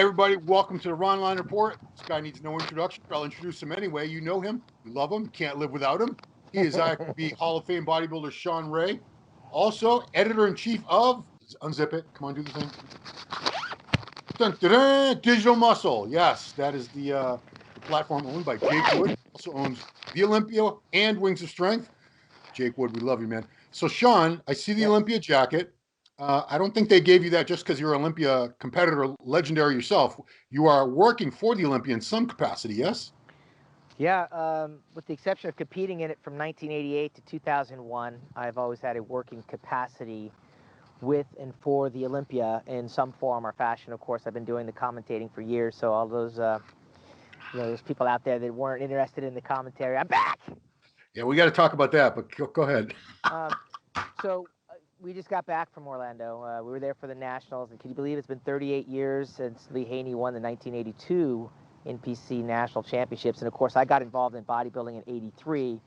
everybody, welcome to the Ronline Report. This guy needs no introduction. I'll introduce him anyway. You know him. You love him. You can't live without him. He is IFBB Hall of Fame bodybuilder Shawn Ray. Also, editor-in-chief of, unzip it. Come on, do the thing. Dun, dun, dun, Digital Muscle. Yes, that is the platform owned by Jake Wood. Also owns the Olympia and Wings of Strength. Jake Wood, we love you, man. So, Shawn, I see the Olympia jacket. I don't think they gave you that just because you're an Olympia competitor, legendary yourself. You are working for the Olympia in some capacity, yes? Yeah, with the exception of competing in it from 1988 to 2001, I've always had a working capacity with and for the Olympia in some form or fashion. Of course, I've been doing the commentating for years, so all those, those people out there that weren't interested in the commentary, I'm back! Yeah, we got to talk about that, but go ahead. So we just got back from Orlando. We were there for the Nationals, and can you believe it's been 38 years since Lee Haney won the 1982 NPC National Championships? And of course, I got involved in bodybuilding in '83.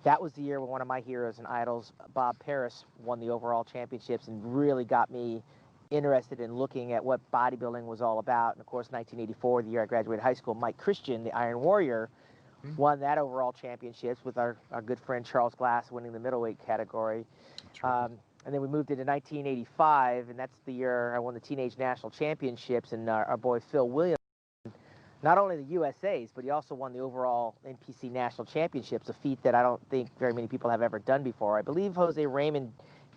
That was the year when one of my heroes and idols, Bob Paris, won the overall championships and really got me interested in looking at what bodybuilding was all about. And of course, 1984, the year I graduated high school, Mike Christian, the Iron Warrior, won that overall championships with our good friend Charles Glass winning the middleweight category. And then we moved into 1985, and that's the year I won the Teenage National Championships, and our boy Phil Williams, not only the USA's, but he also won the overall NPC National Championships, a feat that I don't think very many people have ever done before. I believe Jose Raymond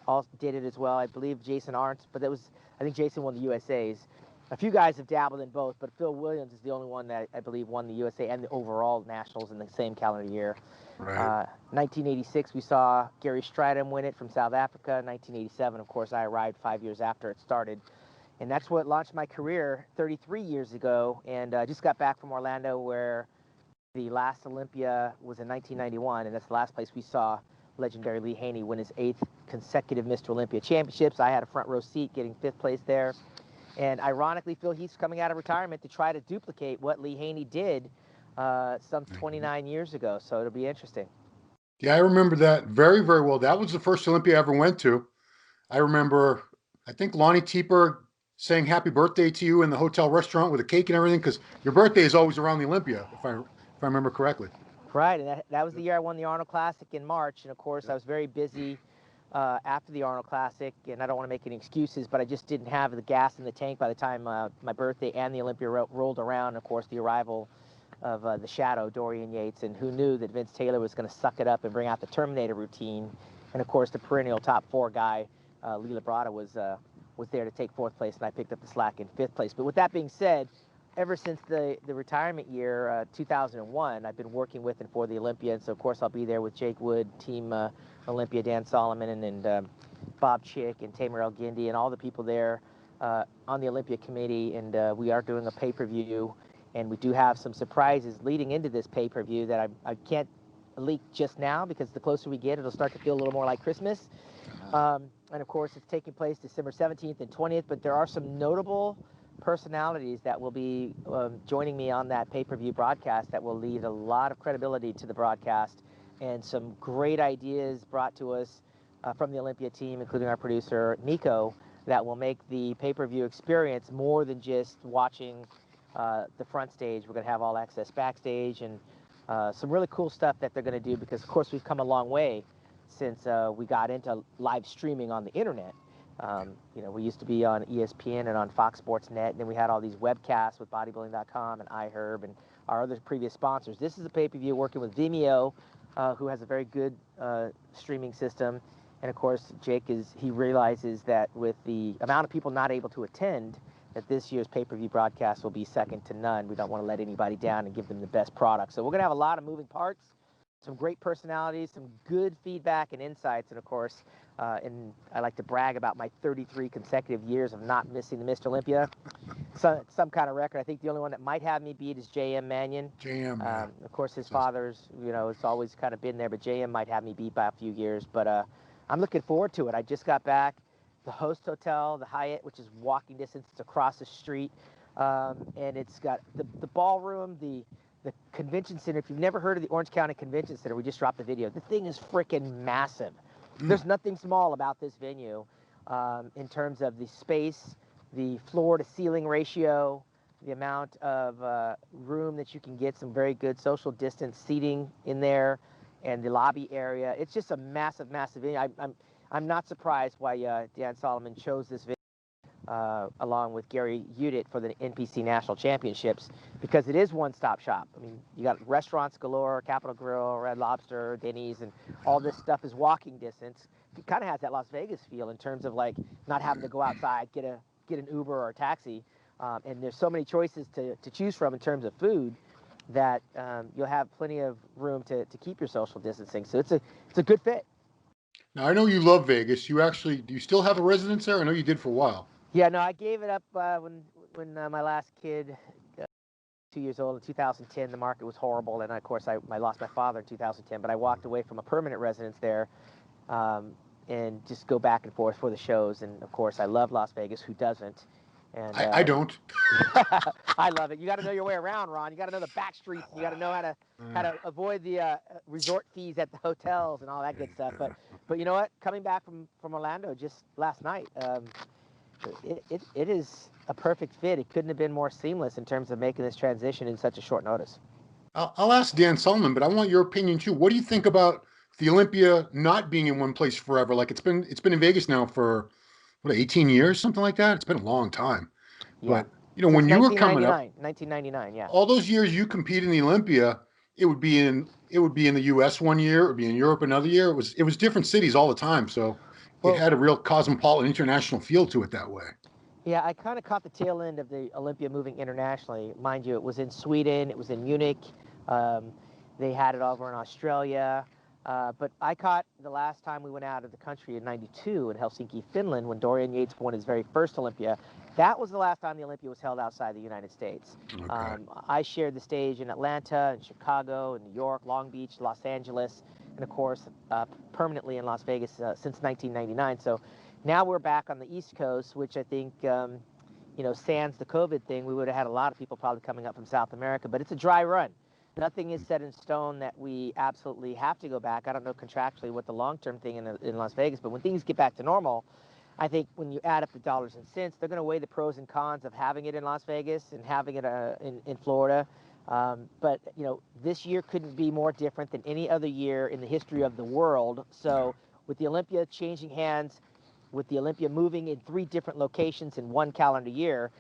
also did it as well. I believe Jason Arntz, but I think Jason won the USA's. A few guys have dabbled in both, but Phil Williams is the only one that I believe won the USA and the overall nationals in the same calendar year. Right. 1986, we saw Gary Stridham win it from South Africa. 1987, of course, I arrived 5 years after it started. And that's what launched my career 33 years ago. And I just got back from Orlando, where the last Olympia was in 1991, and that's the last place we saw legendary Lee Haney win his 8th consecutive Mr. Olympia championships. I had a front row seat getting 5th place there. And ironically, Phil Heath's coming out of retirement to try to duplicate what Lee Haney did some 29 years ago. So it'll be interesting. Yeah, I remember that very, very well. That was the first Olympia I ever went to. I remember, I think Lonnie Teeper saying happy birthday to you in the hotel restaurant with a cake and everything, because your birthday is always around the Olympia, if I remember correctly. Right, and that was the year I won the Arnold Classic in March. And of course, I was very busy after the Arnold Classic, and I don't want to make any excuses, but I just didn't have the gas in the tank by the time my birthday and the Olympia rolled around. Of course, the arrival of the Shadow, Dorian Yates, and who knew that Vince Taylor was going to suck it up and bring out the Terminator routine. And of course, the perennial top 4 guy, Lee Labrada, was there to take 4th place, and I picked up the slack in 5th place. But with that being said, ever since the retirement year, 2001, I've been working with and for the Olympia. And so, of course, I'll be there with Jake Wood, Team Olympia, Dan Solomon, and Bob Chick, and Tamer El Gindi, and all the people there on the Olympia committee. And we are doing a pay-per-view, and we do have some surprises leading into this pay-per-view that I can't leak just now, because the closer we get, it'll start to feel a little more like Christmas. And of course, it's taking place December 17th and 20th, but there are some notable personalities that will be joining me on that pay-per-view broadcast that will lead a lot of credibility to the broadcast, and some great ideas brought to us from the Olympia team, including our producer, Nico, that will make the pay-per-view experience more than just watching the front stage. We're going to have all access backstage, and some really cool stuff that they're going to do, because, of course, we've come a long way since we got into live streaming on the internet. You know, we used to be on ESPN and on Fox Sports Net, and then we had all these webcasts with bodybuilding.com and iHerb and our other previous sponsors. This is a pay-per-view working with Vimeo, who has a very good streaming system. And of course, Jake he realizes that with the amount of people not able to attend, that this year's pay-per-view broadcast will be second to none. We don't want to let anybody down and give them the best product. So we're going to have a lot of moving parts, some great personalities, some good feedback and insights, and of course, and I like to brag about my 33 consecutive years of not missing the Mr. Olympia. Some kind of record. I think the only one that might have me beat is J.M. Mannion. J.M. Of course, his father's, you know, it's always kind of been there, but J.M. might have me beat by a few years. But I'm looking forward to it. I just got back. The Host Hotel, the Hyatt, which is walking distance, it's across the street, and it's got the ballroom, the convention center. If you've never heard of the Orange County Convention Center, we just dropped the video. The thing is freaking massive. There's nothing small about this venue in terms of the space, the floor to ceiling ratio, the amount of room that you can get, some very good social distance seating in there, and the lobby area. It's just a massive, massive venue. I'm not surprised why Dan Solomon chose this venue along with Gary Udit for the NPC National Championships, because it is one-stop shop. I mean, you got restaurants galore, Capitol Grill, Red Lobster, Denny's, and all this stuff is walking distance. It kind of has that Las Vegas feel in terms of like not having to go outside, get an Uber or a taxi, and there's so many choices to choose from in terms of food that you'll have plenty of room to keep your social distancing. So it's a good fit. Now, I know you love Vegas. Do you still have a residence there? I know you did for a while. Yeah, no, I gave it up when my last kid, 2 years old, in 2010. The market was horrible, and of course I lost my father in 2010. But I walked away from a permanent residence there, and just go back and forth for the shows. And of course I love Las Vegas. Who doesn't? And I don't. I love it. You got to know your way around, Ron. You got to know the back streets. You got to know how to avoid the resort fees at the hotels and all that good stuff. But you know what? Coming back from Orlando just last night. It is a perfect fit. It couldn't have been more seamless in terms of making this transition in such a short notice. I'll ask Dan Solomon, but I want your opinion too. What do you think about the Olympia not being in one place forever? Like it's been in Vegas now for 18 years, something like that. It's been a long time. Yeah. But when you were coming up, 1999, yeah. all those years you compete in the Olympia, it would be in the U.S. one year, it would be in Europe another year. It was different cities all the time, so it had a real cosmopolitan international feel to it that way. Yeah, I kind of caught the tail end of the Olympia moving internationally. Mind you, it was in Sweden, it was in Munich, they had it over in Australia, but I caught the last time we went out of the country in '92 in Helsinki, Finland, when Dorian Yates won his very first Olympia. That was the last time the Olympia was held outside the United States. Okay. I shared the stage in Atlanta, in Chicago, in New York, Long Beach, Los Angeles, and of course permanently in Las Vegas since 1999. So now we're back on the East Coast, which I think, sans the COVID thing, we would have had a lot of people probably coming up from South America, but it's a dry run. Nothing is set in stone that we absolutely have to go back. I don't know contractually what the long-term thing in Las Vegas, but when things get back to normal, I think when you add up the dollars and cents, they're going to weigh the pros and cons of having it in Las Vegas and having it in Florida. But this year couldn't be more different than any other year in the history of the world. So with the Olympia changing hands, with the Olympia moving in 3 different locations in 1 calendar year,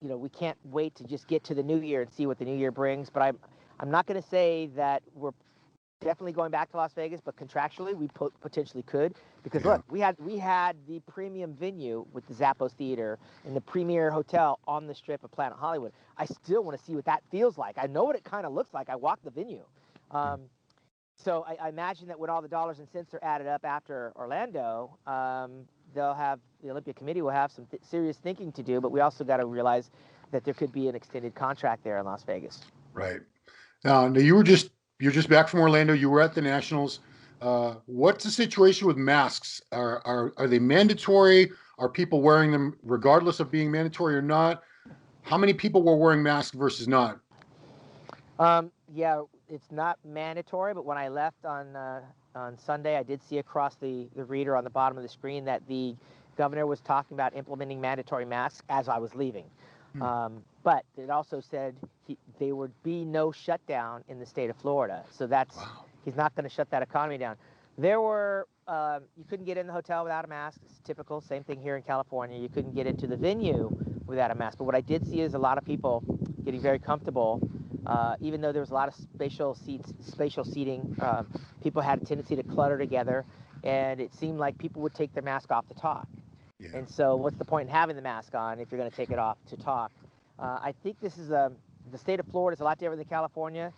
we can't wait to just get to the new year and see what the new year brings. But I'm not going to say that we're definitely going back to Las Vegas, but contractually we potentially could, because look, we had the premium venue with the Zappos Theater and the premier hotel on the strip of Planet Hollywood. I still want to see what that feels like. I know what it kind of looks like. I walked the venue. So I imagine that when all the dollars and cents are added up after Orlando, the Olympia Committee will have some serious thinking to do, but we also got to realize that there could be an extended contract there in Las Vegas. Right. Now you're just back from Orlando. You were at the Nationals. What's the situation with masks? Are they mandatory? Are people wearing them regardless of being mandatory or not? How many people were wearing masks versus not? Yeah, it's not mandatory, but when I left on Sunday, I did see across the reader on the bottom of the screen that the governor was talking about implementing mandatory masks as I was leaving. But it also said there would be no shutdown in the state of Florida. So he's not going to shut that economy down. There were, you couldn't get in the hotel without a mask. It's typical, same thing here in California. You couldn't get into the venue without a mask. But what I did see is a lot of people getting very comfortable. Even though there was a lot of spatial seating, people had a tendency to clutter together, and it seemed like people would take their mask off to talk. Yeah. And so what's the point in having the mask on if you're going to take it off to talk? I think this is the state of Florida is a lot different than California.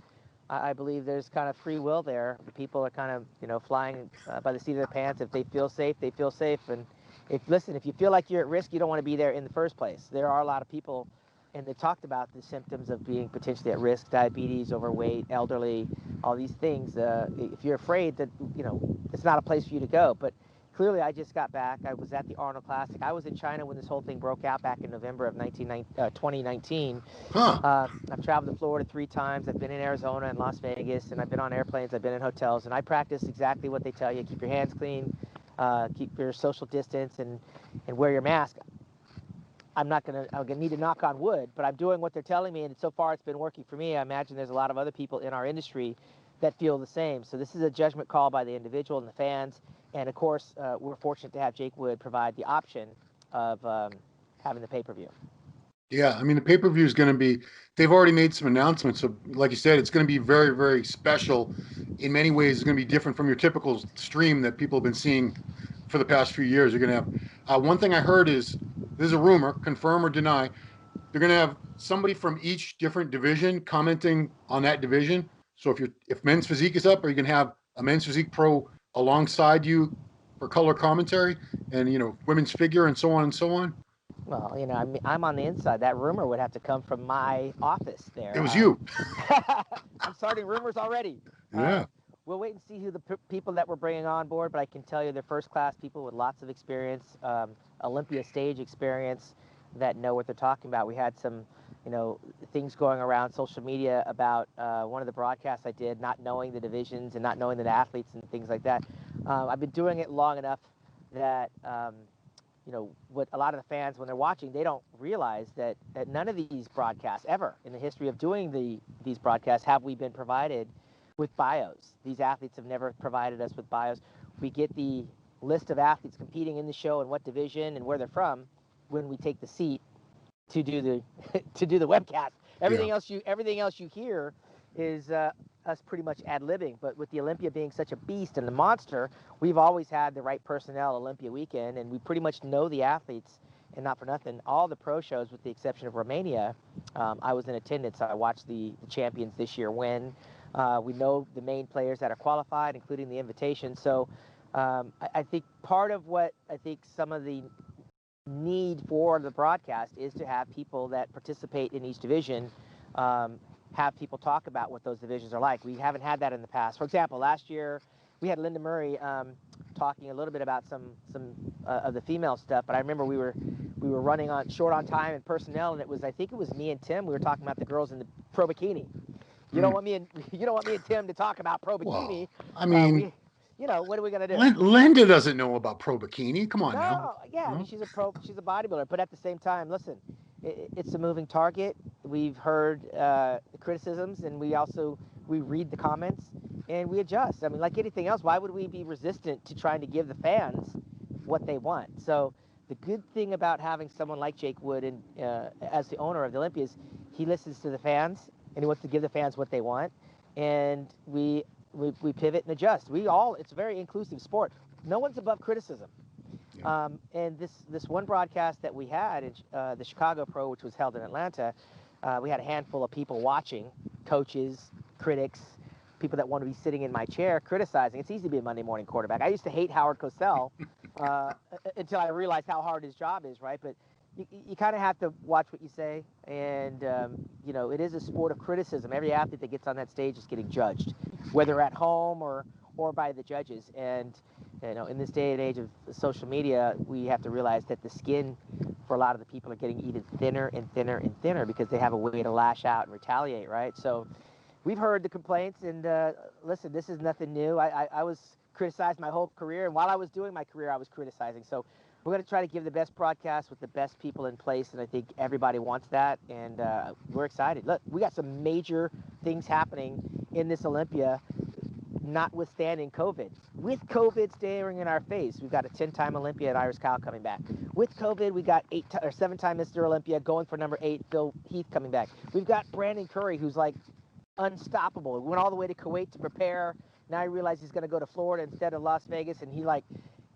I believe there's kind of free will there. The people are kind of, flying by the seat of their pants. If they feel safe, they feel safe. And if you feel like you're at risk, you don't want to be there in the first place. There are a lot of people, and they talked about the symptoms of being potentially at risk: diabetes, overweight, elderly, all these things. If you're afraid that, it's not a place for you to go. But clearly, I just got back. I was at the Arnold Classic. I was in China when this whole thing broke out back in November of 2019. I've traveled to Florida 3 times. I've been in Arizona and Las Vegas, and I've been on airplanes. I've been in hotels, and I practice exactly what they tell you: keep your hands clean, keep your social distance, and wear your mask. I'm gonna need to knock on wood, but I'm doing what they're telling me, and so far it's been working for me. I imagine there's a lot of other people in our industry that feel the same. So this is a judgment call by the individual and the fans, and of course, we're fortunate to have Jake Wood provide the option of having the pay-per-view. Yeah, I mean, the pay-per-view is going to be, they've already made some announcements. So like you said, it's going to be very, very special. In many ways, it's going to be different from your typical stream that people have been seeing for the past few years. You're going to have, one thing I heard is, this is a rumor, confirm or deny, they're going to have somebody from each different division commenting on that division. So if men's physique is up, are you going to have a men's physique pro alongside you for color commentary, and, women's figure and so on and so on? Well, I mean, I'm on the inside. That rumor would have to come from my office there. It was you. I'm starting rumors already. Yeah. We'll wait and see who the people that we're bringing on board, but I can tell you they're first-class people with lots of experience, Olympia stage experience, that know what they're talking about. We had some, things going around social media about one of the broadcasts I did, not knowing the divisions and not knowing the athletes and things like that. I've been doing it long enough that what a lot of the fans, when they're watching, they don't realize that none of these broadcasts ever in the history of doing these broadcasts have we been provided with bios. These athletes have never provided us with bios. We get the list of athletes competing in the show and what division and where they're from when we take the seat to do the webcast. Everything else you hear is us pretty much ad-libbing. But with the Olympia being such a beast and the monster, we've always had the right personnel Olympia weekend, and we pretty much know the athletes. And not for nothing, all the pro shows, with the exception of Romania, I was in attendance. I watched the champions this year win. We know the main players that are qualified, including the invitation. So I think part of what I think some of the need for the broadcast is to have people that participate in each division have people talk about what those divisions are like. We haven't had that in the past. For example, last year we had Linda Murray talking a little bit about some of the female stuff, but I remember we were running short on time and personnel, and I think it was me and Tim. We were talking about the girls in the pro bikini. You don't want me and Tim to talk about pro bikini. Well, I mean, what are we gonna do? Linda doesn't know about pro bikini. Come on now. Yeah, I mean, she's a bodybuilder, but at the same time, listen, it's a moving target. We've heard criticisms, and we read the comments and we adjust. I mean, like anything else, why would we be resistant to trying to give the fans what they want? So the good thing about having someone like Jake Wood as the owner of the Olympia is he listens to the fans and he wants to give the fans what they want, and we pivot and adjust. It's a very inclusive sport. No one's above criticism. Yeah. And this one broadcast that we had in the Chicago Pro, which was held in Atlanta, we had a handful of people watching, coaches, critics, people that want to be sitting in my chair criticizing. It's easy to be a Monday morning quarterback. I used to hate Howard Cosell until I realized how hard his job is, right? But you kind of have to watch what you say, and it is a sport of criticism. Every athlete that gets on that stage is getting judged, whether at home or by the judges. And in this day and age of social media, we have to realize that the skin for a lot of the people are getting even thinner and thinner and thinner because they have a way to lash out and retaliate, right? So we've heard the complaints, and listen, this is nothing new. I was criticized my whole career, and while I was doing my career, I was criticizing. So we're going to try to give the best broadcast with the best people in place, and I think everybody wants that, and we're excited. Look, we got some major things happening in this Olympia, notwithstanding COVID. With COVID staring in our face, we've got a 10-time Olympiad, Iris Kyle, coming back. With COVID, we got 7-time Mr. Olympia going for number 8, Phil Heath, coming back. We've got Brandon Curry, who's like unstoppable. He went all the way to Kuwait to prepare. Now he realizes he's going to go to Florida instead of Las Vegas, and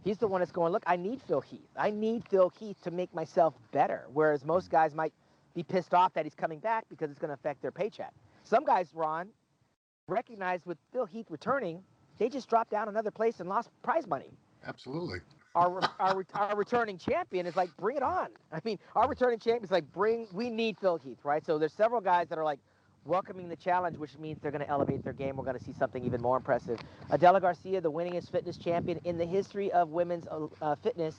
he's the one that's going, look, I need Phil Heath. I need Phil Heath to make myself better, whereas most guys might be pissed off that he's coming back because it's going to affect their paycheck. Some guys, Ron, recognize with Phil Heath returning, they just dropped down another place and lost prize money. Absolutely. Our returning champion is like, bring it on. I mean, our returning champion is like, we need Phil Heath, right? So there's several guys that are like welcoming the challenge, which means they're going to elevate their game. We're going to see something even more impressive. Adela Garcia, the winningest fitness champion in the history of women's fitness,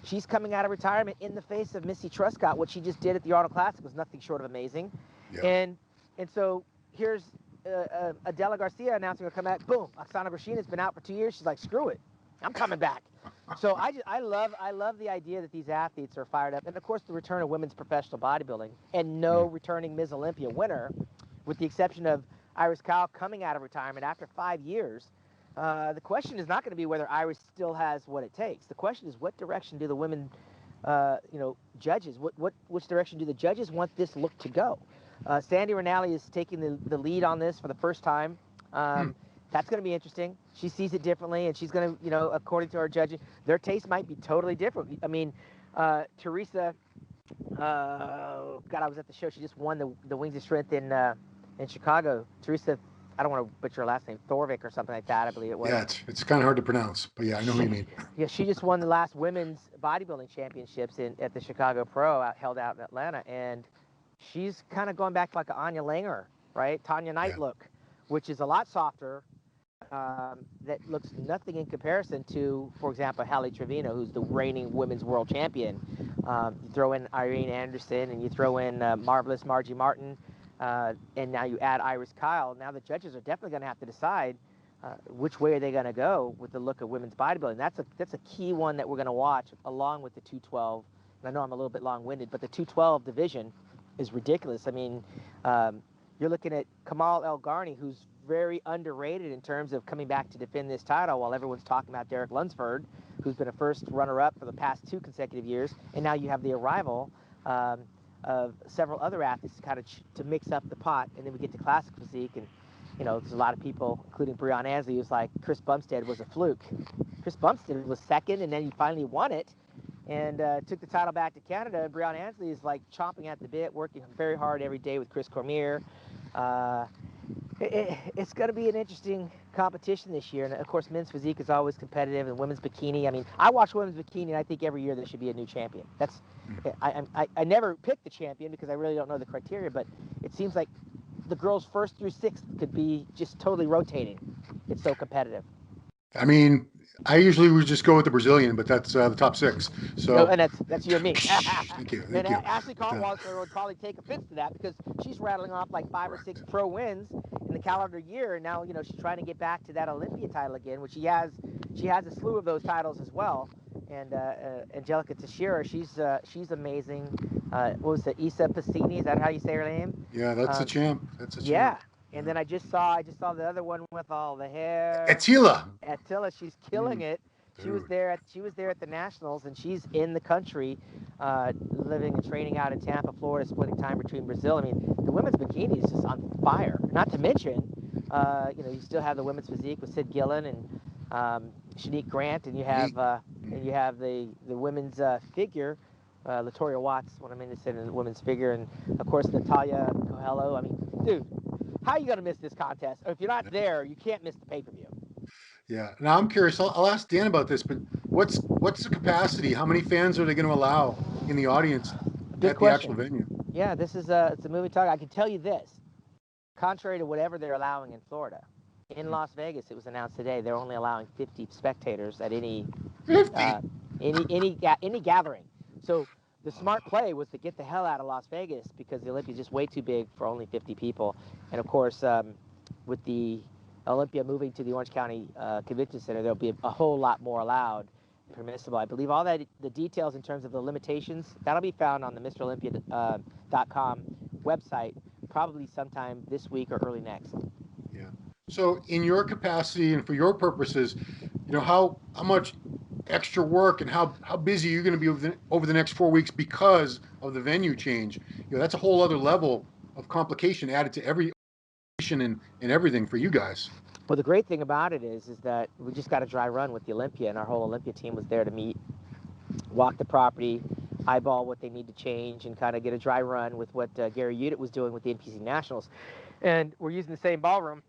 she's coming out of retirement in the face of Missy Truscott. What she just did at the Arnold Classic was nothing short of amazing. Yeah. And so here's Adela Garcia announcing her comeback. Boom, Oksana Grishina has been out for 2 years. She's like, screw it. I'm coming back. So I love the idea that these athletes are fired up, and of course the return of women's professional bodybuilding, and no returning Ms. Olympia winner, with the exception of Iris Kyle coming out of retirement after 5 years. The question is not going to be whether Iris still has what it takes. The question is, what direction do the women, judges, which direction do the judges want this look to go? Sandy Rinaldi is taking the lead on this for the first time. That's going to be interesting. She sees it differently, and she's going to, according to our judges, their taste might be totally different. I mean, Teresa, God, I was at the show. She just won the Wings of Strength in Chicago. Teresa, I don't want to butcher her last name, Thorvik or something like that, I believe it was. Yeah, it's kind of hard to pronounce, but yeah, I know who you mean. Yeah, she just won the last women's bodybuilding championships at the Chicago Pro held out in Atlanta, and she's kind of going back to like an Anya Langer, right? Tanya Knight look, which is a lot softer. That looks nothing in comparison to, for example, Hallie Trevino, who's the reigning women's world champion. You throw in Irene Anderson, and you throw in marvelous Margie Martin, and now you add Iris Kyle. Now the judges are definitely going to have to decide which way are they going to go with the look of women's bodybuilding. That's a key one that we're going to watch, along with the 212. And I know I'm a little bit long-winded, but the 212 division is ridiculous. I mean, you're looking at Kamal El Garni, who's very underrated in terms of coming back to defend this title, while everyone's talking about Derek Lunsford, who's been a first runner-up for the past 2 consecutive years. And now you have the arrival of several other athletes kind of to mix up the pot. And then we get to classic physique, and there's a lot of people, including Breon Ansley, who's like, Chris Bumstead was a fluke. Chris Bumstead was second, and then he finally won it and took the title back to Canada. And Breon Ansley is like chomping at the bit, working very hard every day with Chris Cormier. It's going to be an interesting competition this year. And of course, men's physique is always competitive, and women's bikini. I mean, I watch women's bikini, and I think every year there should be a new champion. I never pick the champion because I really don't know the criteria, but it seems like the girls 1st through 6th could be just totally rotating. It's so competitive. I mean, I usually would just go with the Brazilian, but that's the top 6. So, no, and that's you and me. Thank you. Ashley Cartwalker would probably take offense to that, because she's rattling off like 5 or 6 pro wins in the calendar year, and now she's trying to get back to that Olympia title again, which she has a slew of those titles as well. And Angelica Teixeira, she's amazing. What was it, Isa Passini? Is that how you say her name? Yeah, that's a champ. That's a champ. Yeah. And then I just saw the other one with all the hair. Attila, she's killing it. She was there at the Nationals, and she's in the country, living and training out in Tampa, Florida, splitting time between Brazil. I mean, the women's bikini is just on fire. Not to mention, you still have the women's physique with Sid Gillen and Shanique Grant, and you have the women's figure, Latoya Watts. What I mean to say, the women's figure, and of course Natalia Coelho. I mean, dude, how are you going to miss this contest? Or if you're not there, you can't miss the pay-per-view. Yeah. Now I'm curious. I'll ask Dan about this, but what's the capacity? How many fans are they going to allow in the audience at the actual venue? Yeah, this is it's a moving target. I can tell you this: contrary to whatever they're allowing in Florida, in Las Vegas, it was announced today they're only allowing 50 spectators at any gathering. So the smart play was to get the hell out of Las Vegas, because the Olympia is just way too big for only 50 people. And of course, with the Olympia moving to the Orange County Convention Center, there'll be a whole lot more allowed, permissible. I believe all that, the details in terms of the limitations, that'll be found on the mrolympiallc.com website, probably sometime this week or early next. Yeah. So in your capacity and for your purposes, how much extra work and how busy you're going to be over the next 4 weeks because of the venue change? That's a whole other level of complication added to every and everything for you guys. Well, the great thing about it is that we just got a dry run with the Olympia, and our whole Olympia team was there to meet, walk the property, eyeball what they need to change, and kind of get a dry run with what Gary Udit was doing with the NPC Nationals. And we're using the same ballroom,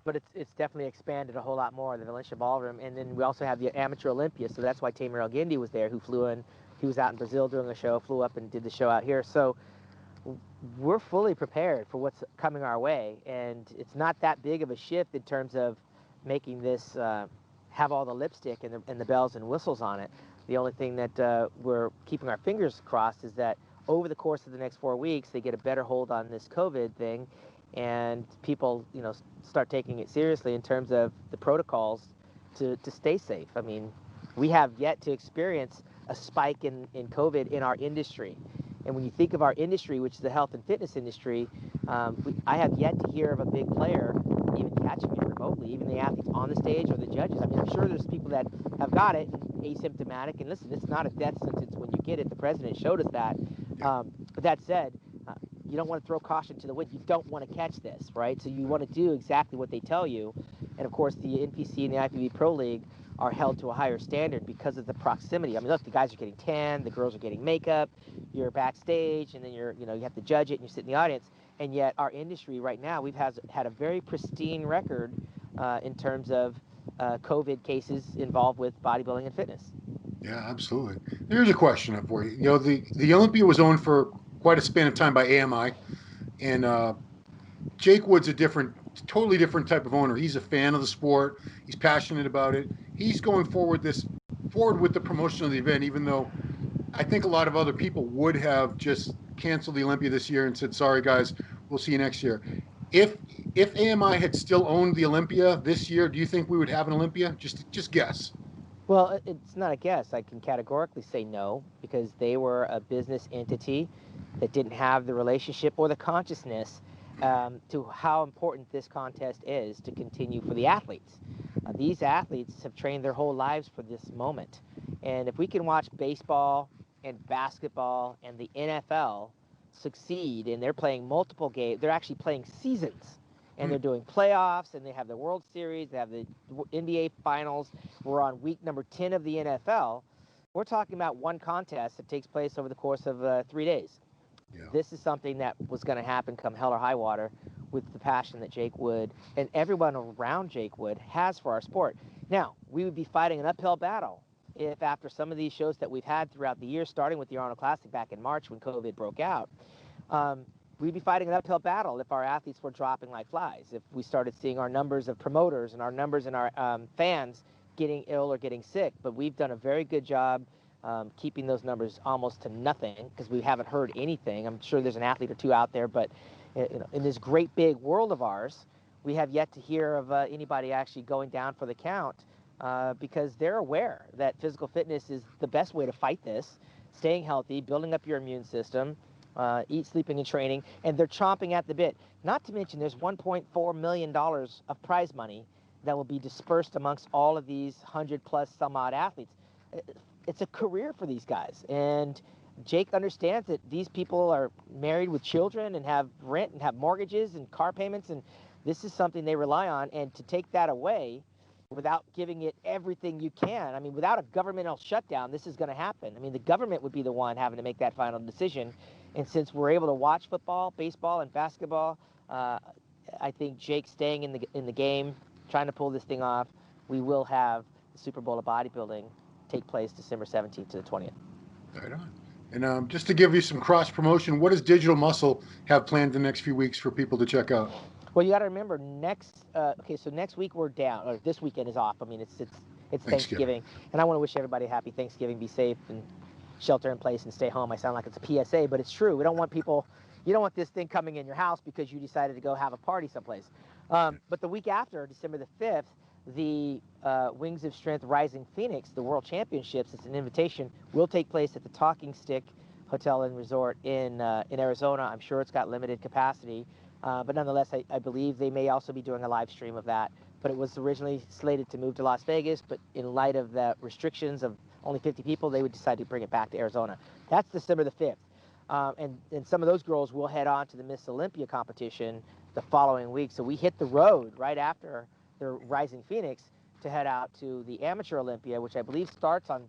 but it's definitely expanded a whole lot more, the Valencia Ballroom. And then we also have the Amateur Olympia, so that's why Tamer El-Gindi was there, who flew in. He was out in Brazil doing a show, flew up and did the show out here. So we're fully prepared for what's coming our way, and it's not that big of a shift in terms of making this have all the lipstick and the bells and whistles on it. The only thing that we're keeping our fingers crossed is that over the course of the next 4 weeks, they get a better hold on this COVID thing, and people, start taking it seriously in terms of the protocols to stay safe. I mean, we have yet to experience a spike in COVID in our industry. And when you think of our industry, which is the health and fitness industry, I have yet to hear of a big player even catching it remotely, even the athletes on the stage or the judges. I mean, I'm sure there's people that have got it asymptomatic. And listen, it's not a death sentence when you get it. The president showed us that. But that said, you don't want to throw caution to the wind. You don't want to catch this, right? So you want to do exactly what they tell you. And of course, the NPC and the IFBB Pro League are held to a higher standard because of the proximity. I mean, look, the guys are getting tan, the girls are getting makeup, you're backstage, and then you have to judge it, and you sit in the audience. And yet, our industry right now, we've had a very pristine record in terms of COVID cases involved with bodybuilding and fitness. Yeah, absolutely. Here's a question for you. You know, the Olympia was owned for quite a span of time by AMI, and Jake Wood's totally different type of owner. He's a fan of the sport. He's passionate about it. He's going forward with the promotion of the event, even though I think a lot of other people would have just canceled the Olympia this year and said, sorry guys, we'll see you next year. If AMI had still owned the Olympia this year, do you think we would have an Olympia? Just guess. Well, it's not a guess. I can categorically say no, because they were a business entity that didn't have the relationship or the consciousness to how important this contest is to continue for the athletes. These athletes have trained their whole lives for this moment. And if we can watch baseball and basketball and the NFL succeed, and they're playing multiple games, they're actually playing seasons. And they're doing playoffs, and they have the World Series, they have the NBA Finals. We're on week number 10 of the NFL. We're talking about one contest that takes place over the course of 3 days. Yeah. This is something that was going to happen come hell or high water with the passion that Jake Wood and everyone around Jake Wood has for our sport. Now, we would be fighting an uphill battle if after some of these shows that we've had throughout the year, starting with the Arnold Classic back in March when COVID broke out, we'd be fighting an uphill battle if our athletes were dropping like flies, if we started seeing our numbers of promoters and our numbers and our fans getting ill or getting sick. But we've done a very good job keeping those numbers almost to nothing because we haven't heard anything. I'm sure there's an athlete or two out there, but in this great big world of ours, we have yet to hear of anybody actually going down for the count because they're aware that physical fitness is the best way to fight this, staying healthy, building up your immune system, eat, sleeping, and training, and they're chomping at the bit. Not to mention there's $1.4 million of prize money that will be dispersed amongst all of these 100-plus some odd athletes. It's a career for these guys, and Jake understands that these people are married with children and have rent and have mortgages and car payments, and this is something they rely on, and to take that away without giving it everything you can, I mean, without a governmental shutdown, this is going to happen. I mean, the government would be the one having to make that final decision, and since we're able to watch football, baseball, and basketball, I think Jake staying in the game, trying to pull this thing off, we will have the Super Bowl of bodybuilding take place December 17th to the 20th. Right on. And just to give you some cross promotion, what does Digital Muscle have planned the next few weeks for people to check out? Well, you got to remember so next week we're down, or this weekend is off. I mean, it's Thanksgiving, and I want to wish everybody a happy Thanksgiving. Be safe and shelter in place and stay home. I sound like it's a PSA, but it's true. We don't want you don't want this thing coming in your house because you decided to go have a party someplace. But the week after, December the 5th, the Wings of Strength Rising Phoenix, the World Championships, it's an invitation, will take place at the Talking Stick Hotel and Resort in Arizona. I'm sure it's got limited capacity, but nonetheless, I believe they may also be doing a live stream of that. But it was originally slated to move to Las Vegas, but in light of the restrictions of only 50 people, they would decide to bring it back to Arizona. That's December the 5th. And some of those girls will head on to the Miss Olympia competition the following week. So we hit the road right after the Rising Phoenix to head out to the Amateur Olympia, which I believe starts on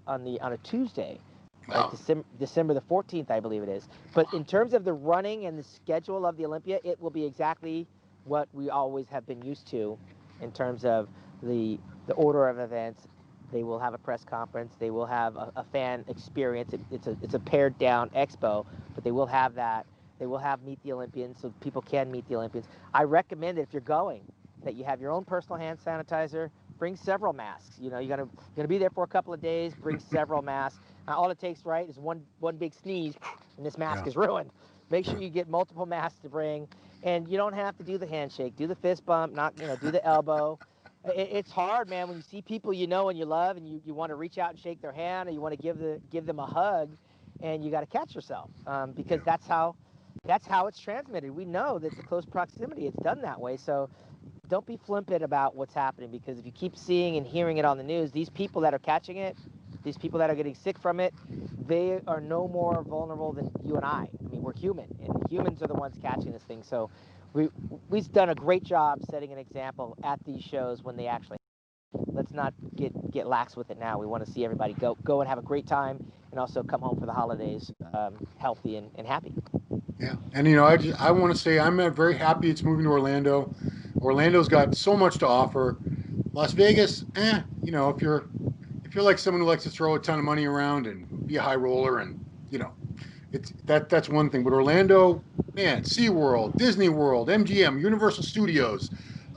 a Tuesday, wow. December the 14th, I believe it is. But in terms of the running and the schedule of the Olympia, it will be exactly what we always have been used to in terms of the order of events. They will have a press conference. They will have a fan experience. It's a pared down expo, but they will have that. They will have Meet the Olympians, so people can meet the Olympians. I recommend that if you're going, that you have your own personal hand sanitizer. Bring several masks. You know, you're gonna be there for a couple of days. Bring several masks. All it takes, right, is one big sneeze, and this mask is ruined. Make sure you get multiple masks to bring, and you don't have to do the handshake. Do the fist bump, do the elbow. It's hard, man, when you see people you know and you love, and you want to reach out and shake their hand, or you want to give them a hug, and you got to catch yourself, because Yeah. that's how it's transmitted. We know that the close proximity, it's done that way. So don't be flippant about what's happening, because if you keep seeing and hearing it on the news, these people that are catching it, these people that are getting sick from it, they are no more vulnerable than you and I. I mean, we're human, and humans are the ones catching this thing. So we've done a great job setting an example at these shows when they actually. Let's not get lax with it now. We want to see everybody go and have a great time, and also come home for the holidays healthy and happy. Yeah, and I want to say I'm very happy it's moving to Orlando. Orlando's got so much to offer. Las Vegas, if you're like someone who likes to throw a ton of money around and be a high roller, and that's one thing. But Orlando, man, SeaWorld, Disney World, MGM, Universal Studios,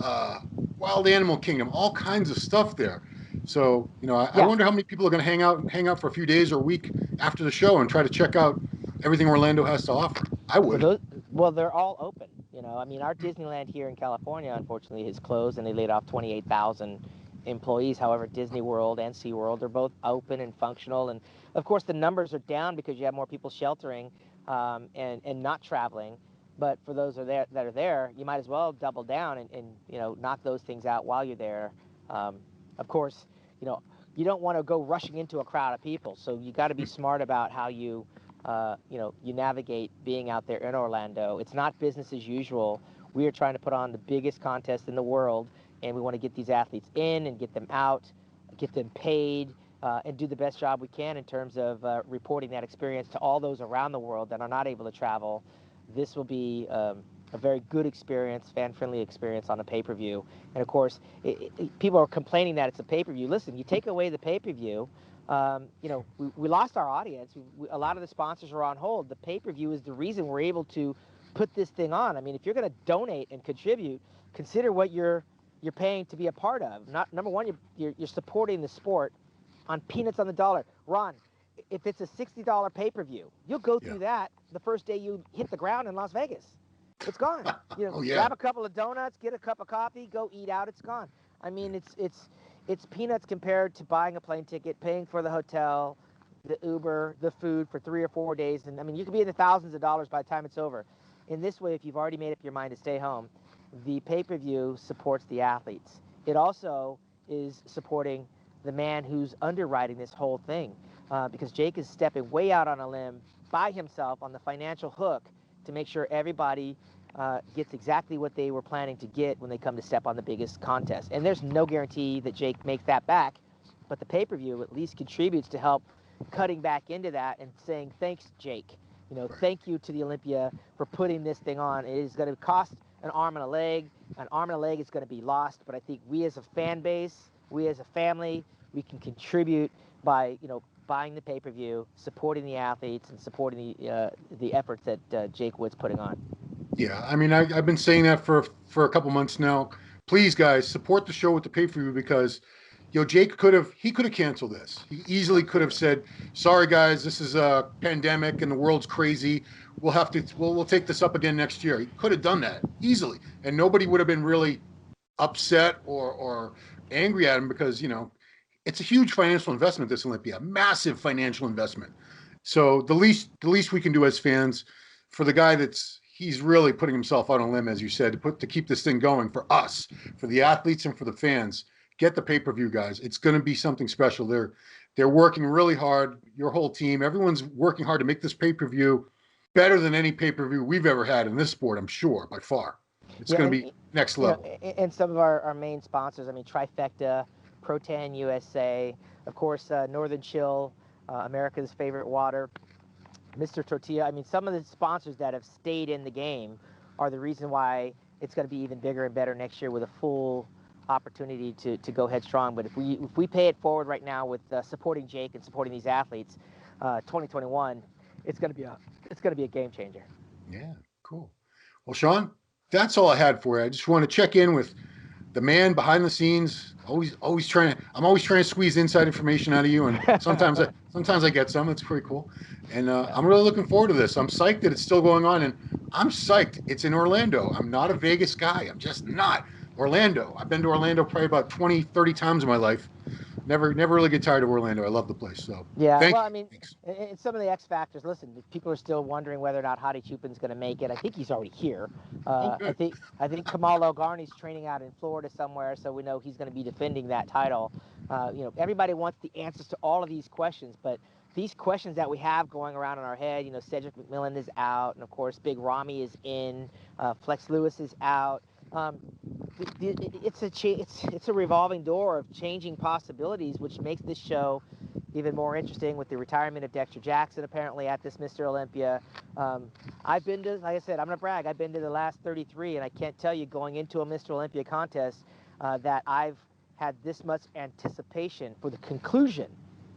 uh, Wild Animal Kingdom, all kinds of stuff there. So I Yeah. wonder how many people are going to hang out for a few days or a week after the show and try to check out everything Orlando has to offer. I Well, would. they're all open. I mean, our Disneyland here in California, unfortunately, is closed, and they laid off 28,000 employees. However, Disney World and SeaWorld are both open and functional. And of course, the numbers are down because you have more people sheltering and not traveling. But for those that are there, you might as well double down and knock those things out while you're there. Of course, you don't want to go rushing into a crowd of people. So you got to be smart about how you navigate being out there in Orlando. It's not business as usual. We are trying to put on the biggest contest in the world, and we want to get these athletes in and get them out, get them paid, and do the best job we can in terms of reporting that experience to all those around the world that are not able to travel. This will be a very good experience, fan-friendly experience on a pay-per-view. And of course, people are complaining that it's a pay-per-view. Listen, you take away the pay-per-view, we lost our audience. A lot of the sponsors are on hold. The pay-per-view is the reason we're able to put this thing on. I mean, if you're going to donate and contribute, consider what you're paying to be a part of. Not number one, you're supporting the sport on peanuts on the dollar. Ron, if it's a $60 pay-per-view, you'll go through that the first day you hit the ground in Las Vegas. It's gone. Oh yeah. Grab a couple of donuts, get a cup of coffee, go eat out. It's gone. I mean, it's peanuts compared to buying a plane ticket, paying for the hotel, the Uber, the food for 3 or 4 days. And I mean, you could be in the thousands of dollars by the time it's over. In this way, if you've already made up your mind to stay home, the pay-per-view supports the athletes. It also is supporting the man who's underwriting this whole thing, because Jake is stepping way out on a limb by himself on the financial hook to make sure everybody gets exactly what they were planning to get when they come to step on the biggest contest. And there's no guarantee that Jake makes that back, but the pay-per-view at least contributes to help cutting back into that and saying, thanks, Jake. Thank you to the Olympia for putting this thing on. It is going to cost an arm and a leg. An arm and a leg is going to be lost, but I think we as a fan base, we as a family, we can contribute by, buying the pay-per-view, supporting the athletes, and supporting the efforts that Jake Wood's putting on. Yeah, I mean, I've been saying that for a couple months now. Please, guys, support the show with the pay-per-view because, Jake could have canceled this. He easily could have said, "Sorry, guys, this is a pandemic and the world's crazy. We'll take this up again next year." He could have done that easily, and nobody would have been really upset or angry at him because it's a huge financial investment. This Olympia, massive financial investment. So the least we can do as fans for the guy he's really putting himself out on a limb, as you said, to keep this thing going for us, for the athletes and for the fans. Get the pay-per-view, guys. It's going to be something special. They're working really hard. Your whole team, everyone's working hard to make this pay-per-view better than any pay-per-view we've ever had in this sport, I'm sure, by far. It's going to be next level. And some of our main sponsors, I mean, Trifecta, Protan USA, of course, Northern Chill, America's favorite water, Mr. Tortilla. I mean, some of the sponsors that have stayed in the game are the reason why it's going to be even bigger and better next year with a full opportunity to go headstrong. But if we pay it forward right now with supporting Jake and supporting these athletes, 2021, it's going to be a game changer. Yeah, cool. Well, Shawn, that's all I had for you. I just want to check in with the man behind the scenes. I'm always trying to squeeze inside information out of you, and sometimes I get some. It's pretty cool, and I'm really looking forward to this. I'm psyched that it's still going on, and I'm psyched it's in Orlando. I'm not a Vegas guy. I'm just not. Orlando. I've been to Orlando probably about 20, 30 times in my life. Never really get tired of Orlando. I love the place. So Yeah, thank well, you. I mean, Thanks. and some of the X factors. Listen, people are still wondering whether or not Hadi Chupin's going to make it. I think he's already here. Oh, I good. think Kamal Elgarni's training out in Florida somewhere, so we know he's going to be defending that title. Everybody wants the answers to all of these questions, but these questions that we have going around in our head, Cedric McMillan is out, and of course, Big Ramy is in, Flex Lewis is out. It's a revolving door of changing possibilities, which makes this show even more interesting with the retirement of Dexter Jackson apparently at this Mr. Olympia. I've been to, like I said, I'm gonna brag, I've been to the last 33, and I can't tell you going into a Mr. Olympia contest that I've had this much anticipation for the conclusion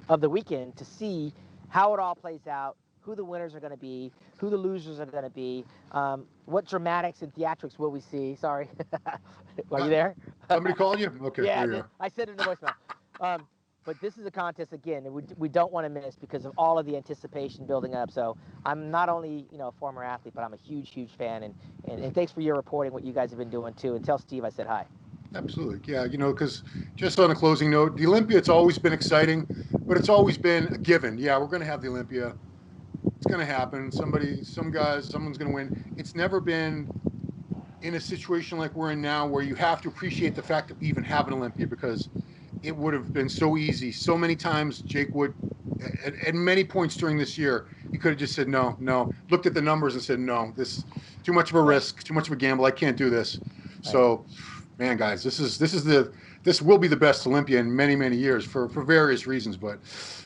of the weekend to see how it all plays out, who the winners are going to be, who the losers are going to be, what dramatics and theatrics will we see. Sorry. Are you there? Somebody called you? Okay, Yeah, there you are. I said it in the voicemail. But this is a contest, again, that we don't want to miss because of all of the anticipation building up. So I'm not only, a former athlete, but I'm a huge, huge fan. And thanks for your reporting, what you guys have been doing, too. And tell Steve I said hi. Absolutely. Yeah, because just on a closing note, the Olympia, it's always been exciting, but it's always been a given. Yeah, we're going to have the Olympia. It's going to happen. Someone's going to win. It's never been in a situation like we're in now where you have to appreciate the fact that we even have an Olympia, because it would have been so easy. So many times Jake would, at many points during this year, he could have just said, no, looked at the numbers and said, no, this too much of a risk, too much of a gamble. I can't do this. Right. So, man, guys, this will be the best Olympia in many, many years for various reasons, but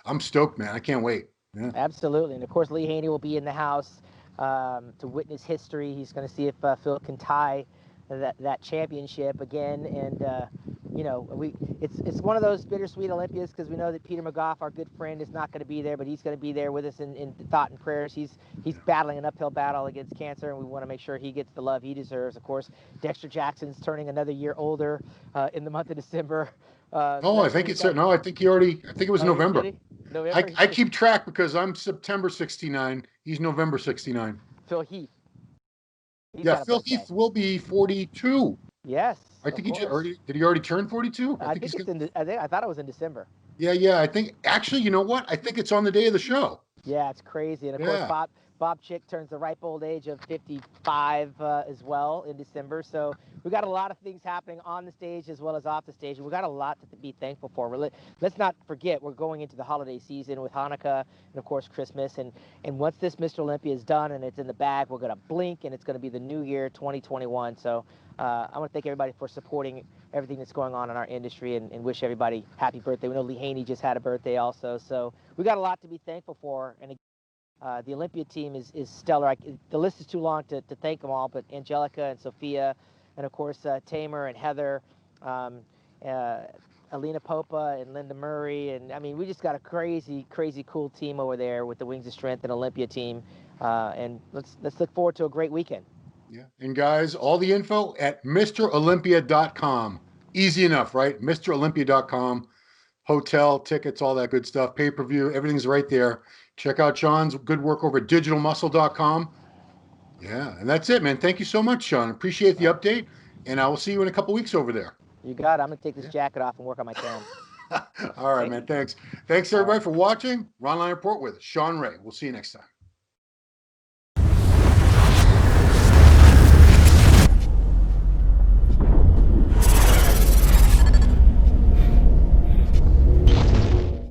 I'm stoked, man. I can't wait. Yeah. Absolutely. And of course, Lee Haney will be in the house to witness history. He's going to see if Phil can tie that championship again. And it's one of those bittersweet Olympias because we know that Peter McGough, our good friend, is not going to be there, but he's going to be there with us in thought and prayers. He's battling an uphill battle against cancer, and we want to make sure he gets the love he deserves. Of course, Dexter Jackson's turning another year older in the month of December. I think it's no. I think it was November. November. I keep track because I'm September 69. He's November 69. Phil Heath. Phil Heath will be 42. Yes. I think did he already turn 42? I thought it was in December. Yeah. I think actually, you know what? I think it's on the day of the show. Yeah, it's crazy. And of course, Bob Chick turns the ripe old age of 55 as well in December. So we got a lot of things happening on the stage as well as off the stage. And we got a lot to be thankful for. Let's not forget, we're going into the holiday season with Hanukkah and, of course, Christmas. And once this Mr. Olympia is done and it's in the bag, we're going to blink and it's going to be the new year, 2021. So I want to thank everybody for supporting everything that's going on in our industry and wish everybody happy birthday. We know Lee Haney just had a birthday also. So we got a lot to be thankful for. And the Olympia team is stellar. The list is too long to thank them all, but Angelica and Sophia, and of course Tamer and Heather, Alina Popa and Linda Murray, and I mean we just got a crazy cool team over there with the Wings of Strength and Olympia team, and let's look forward to a great weekend. Yeah, and guys, all the info at mrolympia.com. Easy enough, right? mrolympia.com. Hotel, tickets, all that good stuff, pay-per-view, everything's right there. Check out Shawn's good work over at digitalmuscle.com. Yeah, and that's it, man. Thank you so much, Shawn. Appreciate the update, and I will see you in a couple weeks over there. You got it. I'm going to take this jacket off and work on my tan. All right, man. Thanks. Thanks, everybody, for watching. Ronline Report with Shawn Ray. We'll see you next time.